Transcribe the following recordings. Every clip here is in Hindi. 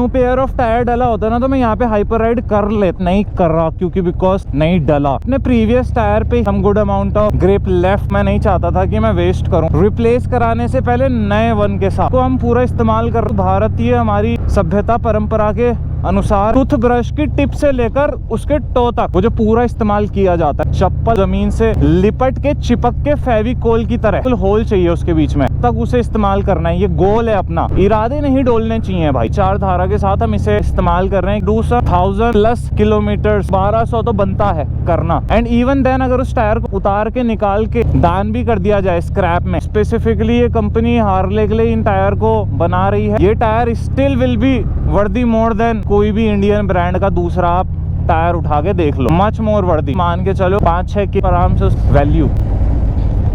न्यू पेयर ऑफ टायर डला होता ना तो मैं यहाँ पे हाइपर राइड कर लेता, नहीं कर रहा क्योंकि बिकॉज नहीं डला। अपने प्रीवियस टायर पे some good amount of grip left, मैं नहीं चाहता था कि मैं वेस्ट करूं। रिप्लेस कराने से पहले नए वन के साथ को हम पूरा इस्तेमाल कर, भारतीय हमारी सभ्यता परंपरा के अनुसार टूथब्रश की टिप से लेकर उसके टो तक वो जो पूरा इस्तेमाल किया जाता है, चप्पल जमीन से लिपट के चिपक के फेविकोल की तरह होल चाहिए उसके बीच में, तक उसे इस्तेमाल करना है। ये गोल है अपना, इरादे नहीं डोलने चाहिए भाई। 4 धारा के साथ हम इसे इस्तेमाल कर रहे हैं। 1000+ किलोमीटर, 1200 तो बनता है करना। एंड इवन देन अगर उस टायर को उतार के निकाल के दान भी कर दिया जाए स्क्रैप में, स्पेसिफिकली ये कंपनी हार्ले के लिए इन टायर को बना रही है। ये tyre still will be worthy more than कोई भी इंडियन ब्रांड का दूसरा आप टायर उठा के देख लो, मच मोर वर्दी। मान के चलो 5-6 की आराम से वैल्यू।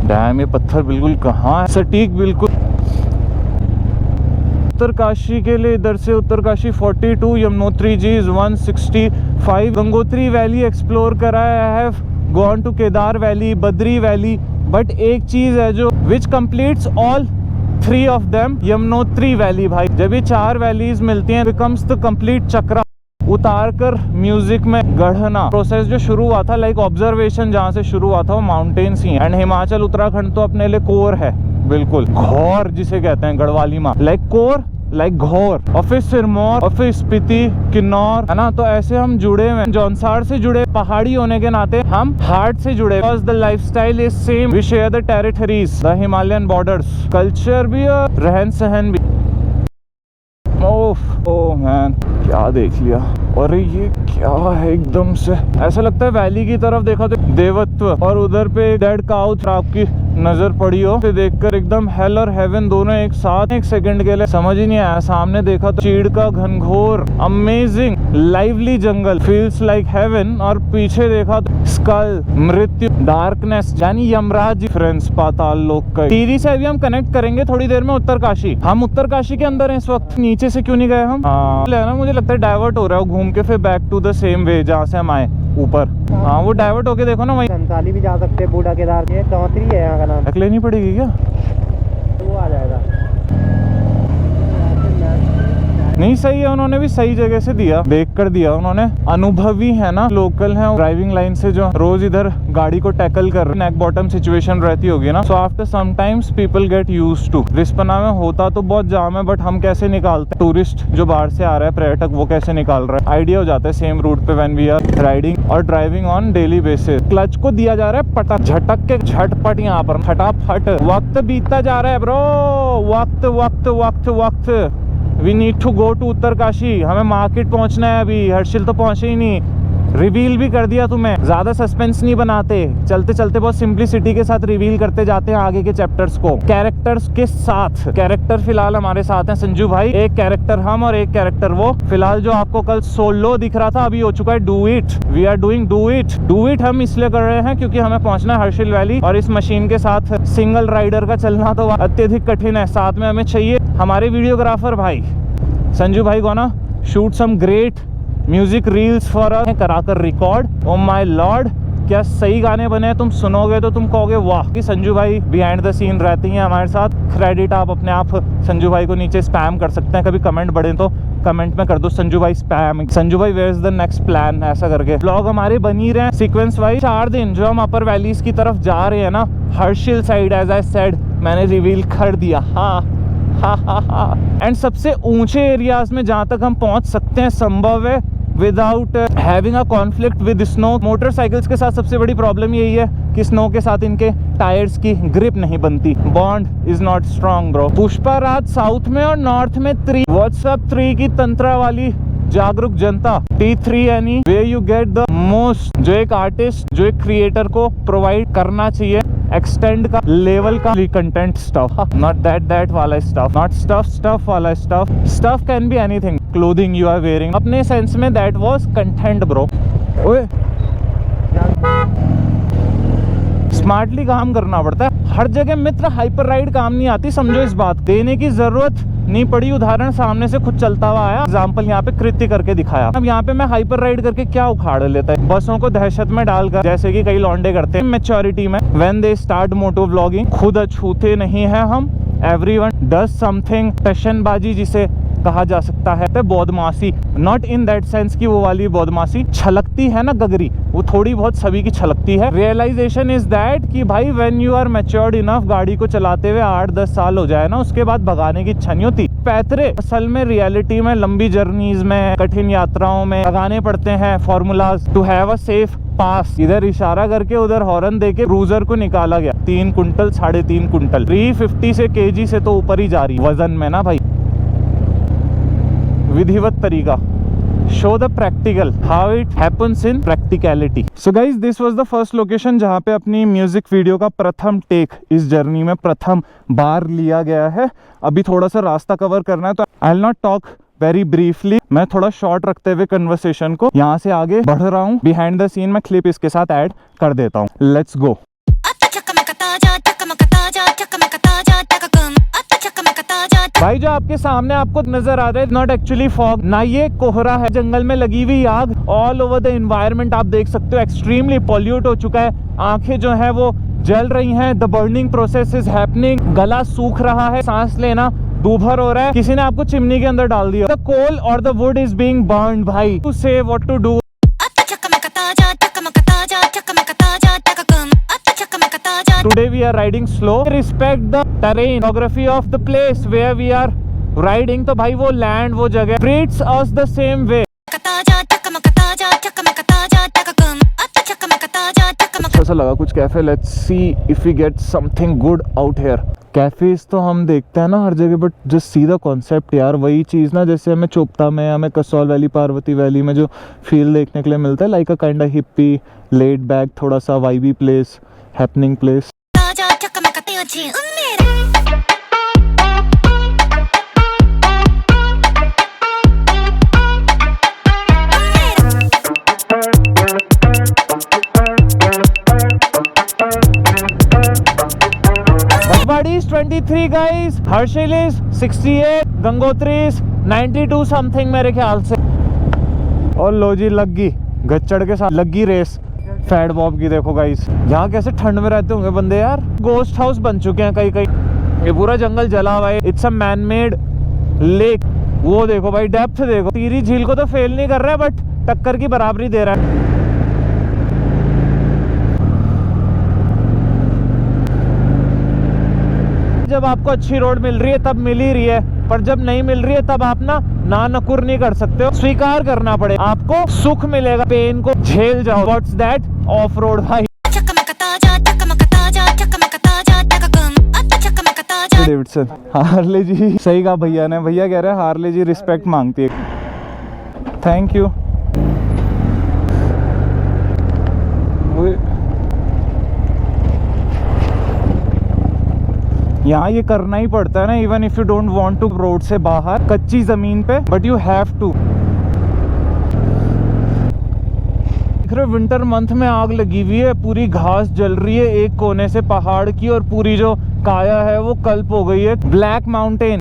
डैम, ये पत्थर बिल्कुल कहाँ है, सटीक बिल्कुल। उत्तरकाशी के लिए इधर से उत्तरकाशी 42, यमुनोत्री जी 165। गंगोत्री वैली एक्सप्लोर करा है। I have gone to Kedar valley, Badri valley, but एक चीज है जो which completes all 3 of them, Yamunotri valley. भाई जब ये 4 वैलीज मिलती हैं बिकम्स द कंप्लीट चक्रा। उतार कर म्यूजिक में गढ़ना प्रोसेस जो शुरू हुआ था, लाइक ऑब्जर्वेशन जहाँ से शुरू हुआ था वो mountains he. And Himachal Uttarakhand तो अपने लिए कोर है, बिल्कुल घौर जिसे कहते हैं गढ़वाली माँ, लाइक कोर लाइक घौर। और फिर सिरमौर और फिर स्पीति, किन्नौर, है ना। तो ऐसे हम जुड़े हुए, जौनसार से जुड़े, पहाड़ी होने के नाते हम हार्ट से जुड़े। Because the lifestyle is same, we share the territories, the Himalayan borders, culture भी और रहन सहन भी। ओह मैन, क्या देख लिया। और ये क्या है, एकदम से ऐसा लगता है वैली की तरफ देखा तो देवत्व, और उधर पे डेड काउ आपकी नजर पड़ी हो, तो देखकर एकदम हेल और हेवन दोनों एक साथ। एक सेकंड के लिए समझ ही नहीं आया। सामने देखा तो चीड़ का घनघोर अमेजिंग लाइवली जंगल, फील्स लाइक हेवन, और पीछे देखा तो स्कल, मृत्यु, डार्कनेस, यानी यमराज। फ्रेंड्स, पाताल लोक का टीरी से अभी हम कनेक्ट करेंगे थोड़ी देर में उत्तरकाशी। हम उत्तरकाशी के अंदर हैं इस वक्त। नीचे से क्यों नहीं गए हम? ना मुझे लगता है डाइवर्ट हो रहा है घूम के, फिर back to the same way जहाँ से हम आए ऊपर। हाँ, वो डाइवर्ट होके देखो ना, वहीं संताली भी जा सकते हैं। बूढ़ा केदार के चौधरी है यहाँ का नाम। लेनी पड़ेगी क्या? तो वो आ जाएगा। नहीं, सही है, उन्होंने भी सही जगह से दिया, देख कर दिया उन्होंने। अनुभवी है ना, लोकल है, ड्राइविंग लाइन से जो रोज इधर गाड़ी को टैकल कर रहे, नेक बॉटम सिचुएशन रहती होगी ना। So after some times people get used to. Rispana में होता तो बहुत जाम है, बट हम कैसे निकालते हैं, टूरिस्ट जो बाहर से आ रहा है, पर्यटक, वो कैसे निकाल रहा है, आइडिया हो जाता है सेम रूट पे व्हेन वी आर राइडिंग और driving on daily basis. Clutch को दिया जा रहा है पटक, झटक के झटपट, यहाँ पर फटाफट। वक्त बीतता जा रहा है ब्रो, वक्त वक्त वक्त वक्त। We need to go to Uttarkashi. हमें मार्केट पहुंचना है अभी। हर्षिल तो पहुंचे ही नहीं, रिवील भी कर दिया तुम्हें। ज्यादा सस्पेंस नहीं बनाते, चलते चलते बहुत सिंपलिसिटी के साथ रिवील करते जाते हैं आगे के चैप्टर्स को, कैरेक्टर्स के साथ। कैरेक्टर फिलहाल हमारे साथ हैं संजू भाई, एक कैरेक्टर हम और एक कैरेक्टर वो। फिलहाल जो आपको कल सोलो दिख रहा था, अभी हो चुका है do it. We are doing do it. Do it हम इसलिए कर रहे हैं क्योंकि हमें पहुंचना है हर्षिल वैली, और इस मशीन के साथ सिंगल राइडर का चलना तो अत्यधिक कठिन है। साथ में हमें चाहिए हमारे वीडियोग्राफर भाई संजू भाई को ना, shoot some great music reels for us, कराकर रिकॉर्ड। ओ माय लॉर्ड, क्या सही गाने बने। तुम सुनोगे तो तुम कहोगे वाह। कि संजू भाई बिहाइंड द सीन रहती हैं हमारे साथ। क्रेडिट आप अपने आप संजू भाई को नीचे स्पैम कर सकते हैं, कभी कमेंट बढ़े तो कमेंट में कर दो संजू भाई स्पैम, संजू भाई where is the next plan, ऐसा करके ब्लॉग हमारे बन ही रहे हैं सीक्वेंस वाइज। 4 दिन जो हम अपर वैलीज की तरफ जा रहे हैं ना, Harsil side, as I said, मैंने रिवील कर दिया। हाँ, एंड सबसे ऊंचे एरियाज में जहां तक हम पहुंच सकते हैं संभव है without having a conflict with snow. Motorcycles के साथ सबसे बड़ी प्रॉब्लम यही है कि स्नो के साथ इनके टायर्स की ग्रिप नहीं बनती, bond is not strong bro. Pushpa Raj south में और नॉर्थ में 3, व्हाट्सएप 3 की तंत्रा वाली जागरूक जनता। T3 यानी way you get the most, जो एक आर्टिस्ट, जो एक क्रिएटर को प्रोवाइड करना चाहिए एक्सटेंड का लेवल का कंटेंट स्टफ, नॉट दैट वाला स्टफ, नॉट स्टफ वाला stuff. Stuff can be anything, clothing you are wearing, अपने सेंस में दैट वाज कंटेंट ब्रो। ओए, स्मार्टली काम करना पड़ता है हर जगह मित्र। हाइपर राइड काम नहीं आती, समझो इस बात। देने की जरूरत नहीं पड़ी, उदाहरण सामने से खुद चलता हुआ आया। एग्जाम्पल यहाँ पे कृत्य करके दिखाया। अब यहाँ पे मैं हाइपर राइड करके क्या उखाड़ लेता है, बसों को दहशत में डालकर, जैसे कि कई लौंडे करते हैं मैच्योरिटी में। When they start moto vlogging, खुद अछूते नहीं है हम। एवरीवन डज समथिंग, टशनबाजी जिसे कहा जा सकता है। तो बदमाशी नॉट इन दैट सेंस कि वो वाली बदमाशी छलकती है ना गगरी, वो थोड़ी बहुत सभी की छलकती है। रियलाइजेशन इज दैट कि भाई when you are matured enough, गाड़ी को चलाते हुए 8-10 साल हो जाए ना, उसके बाद भगाने की इच्छा नहीं होती। पैतरे असल में रियलिटी में लंबी जर्नीज में, कठिन यात्राओं में लगाने पड़ते हैं formulas to have a safe pass. इधर इशारा करके उधर हॉर्न देके क्रूजर को निकाला गया। 3 कुंटल 3.5 कुंटल 350 से केजी से तो ऊपर ही जा रही वजन में ना भाई। विधिवत तरीका, show the practical how it happens in practicality. So guys this was the first location जहाँ पे अपनी म्यूजिक वीडियो का प्रथम टेक इस जर्नी में प्रथम बार लिया गया है। अभी थोड़ा सा रास्ता कवर करना है तो I will not talk very briefly, मैं थोड़ा शॉर्ट रखते हुए कन्वर्सेशन को यहाँ से आगे बढ़ रहा हूँ। बिहाइंड द सीन मैं क्लिप इसके साथ ऐड कर देता हूँ। Let's go. भाई जो आपके सामने आपको नजर आ रहा है नॉट एक्चुअली फॉग, ना ये कोहरा है, जंगल में लगी हुई आग। ऑल ओवर द एनवायरनमेंट आप देख सकते हो एक्सट्रीमली पॉल्यूट हो चुका है। आंखें जो है वो जल रही हैं। The burning process is happening. गला सूख रहा है, सांस लेना दूभर हो रहा है। किसी ने आपको चिमनी के अंदर डाल दिया। द कोल और the wood is being burned. भाई to say what to do. Today we are riding slow. Respect the terrain, geography of the place where we are riding. तो भाई वो लैंड, वो जगह treats us the same way. ऐसा लगा कुछ cafe. Let's see if we get something good out here. Cafes तो हम देखते हैं ना हर जगह, but just see the concept यार, वही चीज़ ना जैसे हमें चोपता में, हमें कसौल वैली, पार्वती वैली में जो फील देखने के लिए मिलता है, like a kind of hippie laid back, थोड़ा सा vibey place, happening place. Bhatwadi is 23 guys, Harshil is 68, Gangotri is 92 something मेरे ख्याल से। और लो जी लग गई गच्चड़ के साथ लग गई रेस फैट बॉब की। देखो गाइस यहाँ कैसे ठंड में रहते होंगे बंदे यार। गोस्ट हाउस बन चुके हैं कई कई। ये पूरा जंगल जला हुआ है। It's a man made lake. वो देखो भाई डेप्थ देखो। टिहरी झील को तो फेल नहीं कर रहा है बट टक्कर की बराबरी दे रहा है। जब आपको अच्छी रोड मिल रही है तब मिल ही रही है, पर जब नहीं मिल रही है तब आप ना नकुर नहीं कर सकते हो। स्वीकार करना पड़े, आपको सुख मिलेगा, पेन को झेल जाओ। What's that? ऑफ रोड भाई। डेविडसन हार्ले जी, सही कहा भैया ने। भैया कह रहे हैं हार्ले जी रिस्पेक्ट मांगती है। Thank you. यहाँ ये करना ही पड़ता है ना, even if you don't want to. Road से बाहर कच्ची जमीन पे, बट यू हैव टू। देख रहे हो विंटर मंथ में आग लगी हुई है, पूरी घास जल रही है एक कोने से पहाड़ की, और पूरी जो काया है वो कल्प हो गई है। Black mountain